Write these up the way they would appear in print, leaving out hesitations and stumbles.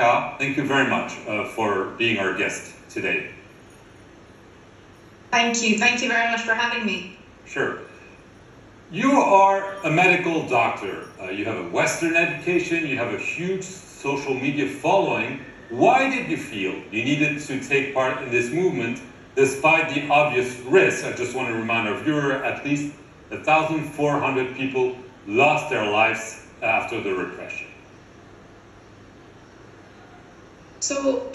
Dhaka, thank you very much for being our guest today. Thank you very much for having me. Sure. You are a medical doctor. You have a Western education, you have a huge social media following. Why did you feel you needed to take part in this movement despite the obvious risks? I just want to remind our viewer, at least 1,400 people lost their lives after the repression. So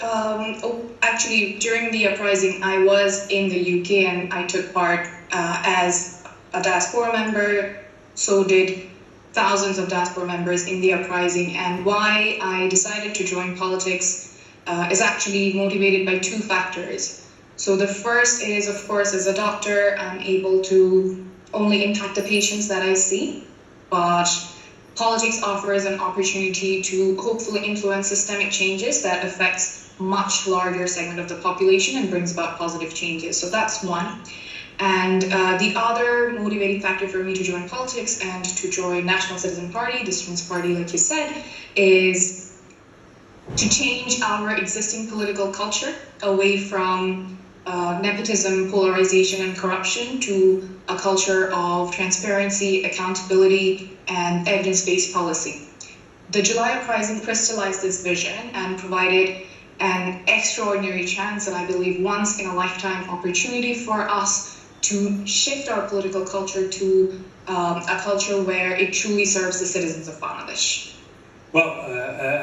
actually during the uprising I was in the UK and I took part as a diaspora member. So did thousands of diaspora members in the uprising, and why I decided to join politics is actually motivated by two factors. So the first is, of course, as a doctor, I'm able to only impact the patients that I see, but politics offers an opportunity to hopefully influence systemic changes that affects much larger segment of the population and brings about positive changes. So that's one. And the other motivating factor for me to join politics and to join National Citizen Party, the Students' Party, like you said, is to change our existing political culture away from nepotism, polarization, and corruption to a culture of transparency, accountability, and evidence-based policy. The July uprising crystallized this vision and provided an extraordinary chance, and I believe once in a lifetime opportunity for us to shift our political culture to a culture where it truly serves the citizens of Bangladesh. Well,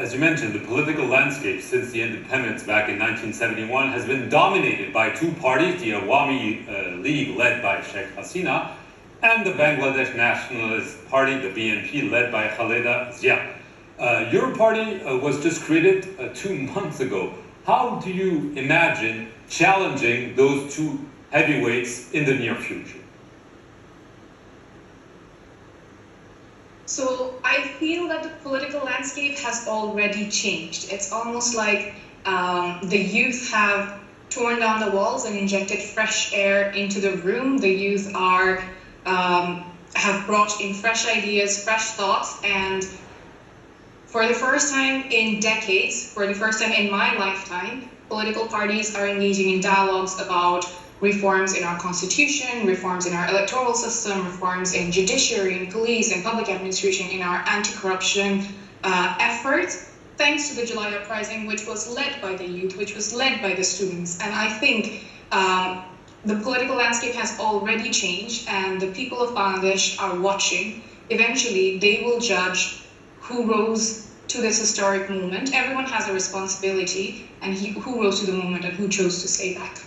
as you mentioned, the political landscape since the independence back in 1971 has been dominated by two parties, the Awami League led by Sheikh Hasina and the Bangladesh Nationalist Party, the BNP, led by Khaleda Zia. Your party was just created 2 months ago. How do you imagine challenging those two heavyweights in the near future? So I feel that the political landscape has already changed. It's almost like the youth have torn down the walls and injected fresh air into the room. The youth are have brought in fresh ideas, fresh thoughts, and for the first time in decades, for the first time in my lifetime, political parties are engaging in dialogues about reforms in our constitution, reforms in our electoral system, reforms in judiciary and police and public administration, in our anti-corruption efforts, thanks to the July uprising, which was led by the youth, which was led by the students. And I think the political landscape has already changed, and the people of Bangladesh are watching. Eventually, they will judge who rose to this historic moment. Everyone has a responsibility, and who rose to the moment and who chose to stay back.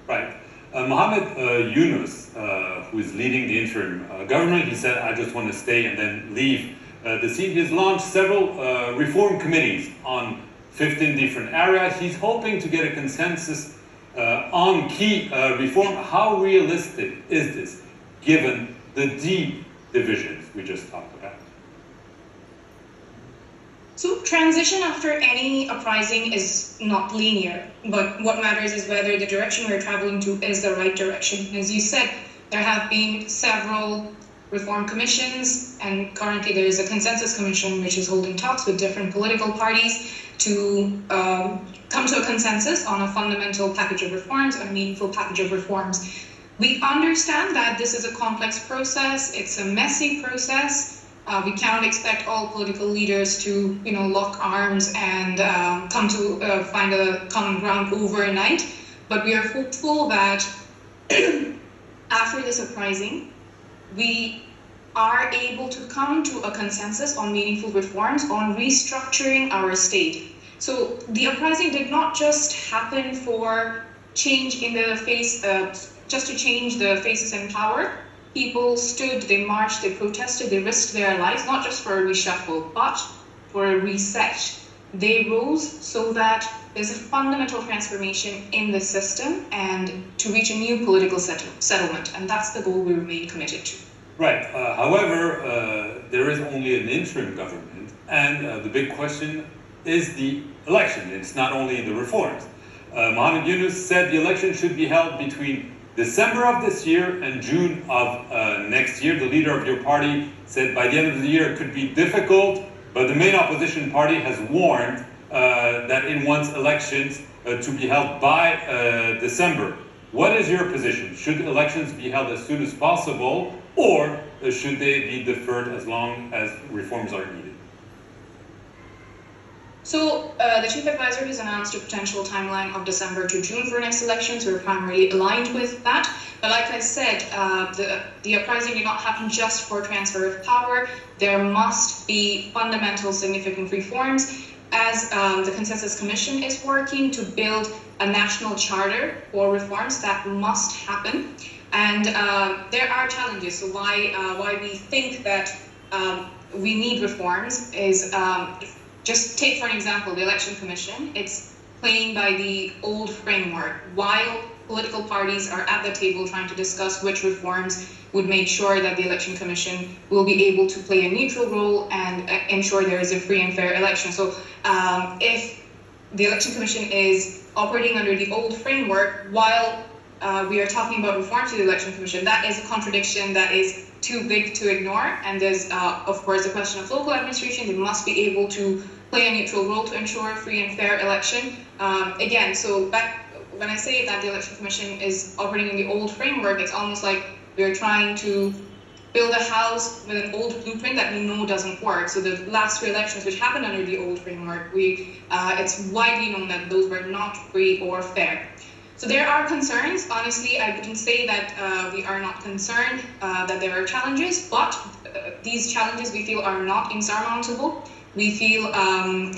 Right. Mohammed Yunus, who is leading the interim government, he said, I just want to stay and then leave the seat. He has launched several reform committees on 15 different areas. He's hoping to get a consensus on key reform. How realistic is this, given the deep divisions we just talked about? So transition after any uprising is not linear, but what matters is whether the direction we're traveling to is the right direction. As you said, there have been several reform commissions, and currently there is a consensus commission which is holding talks with different political parties to come to a consensus on a fundamental package of reforms, a meaningful package of reforms. We understand that this is a complex process, it's a messy process. We cannot expect all political leaders to, lock arms and come to find a common ground overnight. But we are hopeful that after this uprising, we are able to come to a consensus on meaningful reforms, on restructuring our state. So the uprising did not just happen for change in the face, just to change the faces in power. People stood, they marched, they protested, they risked their lives, not just for a reshuffle, but for a reset. They rose so that there's a fundamental transformation in the system and to reach a new political settlement. And that's the goal we remain committed to. Right. However, there is only an interim government, and the big question is the election. It's not only the reforms. Mohammed Yunus said the election should be held between December of this year and June of next year. The leader of your party said by the end of the year it could be difficult, but the main opposition party has warned that it wants elections to be held by December. What is your position? Should elections be held as soon as possible, or should they be deferred as long as reforms are needed? So the chief advisor has announced a potential timeline of December to June for next elections. We're primarily aligned with that. But like I said, the uprising did not happen just for transfer of power. There must be fundamental, significant reforms as the Consensus Commission is working to build a national charter for reforms that must happen. And there are challenges. So why we think that we need reforms is just take, for an example, the Election Commission. It's playing by the old framework while political parties are at the table trying to discuss which reforms would make sure that the Election Commission will be able to play a neutral role and ensure there is a free and fair election. So if the Election Commission is operating under the old framework while we are talking about reform to the Election Commission, that is a contradiction that is too big to ignore. And there's, of course, the question of local administration. They must be able to play a neutral role to ensure a free and fair election. Again, so back when I say that the Election Commission is operating in the old framework, it's almost like we're trying to build a house with an old blueprint that we know doesn't work. So the last three elections which happened under the old framework, it's widely known that those were not free or fair. So there are concerns. Honestly, I wouldn't say that we are not concerned that there are challenges, but these challenges we feel are not insurmountable. We feel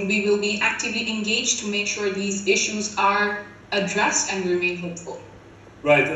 we will be actively engaged to make sure these issues are addressed, and we remain hopeful. Right.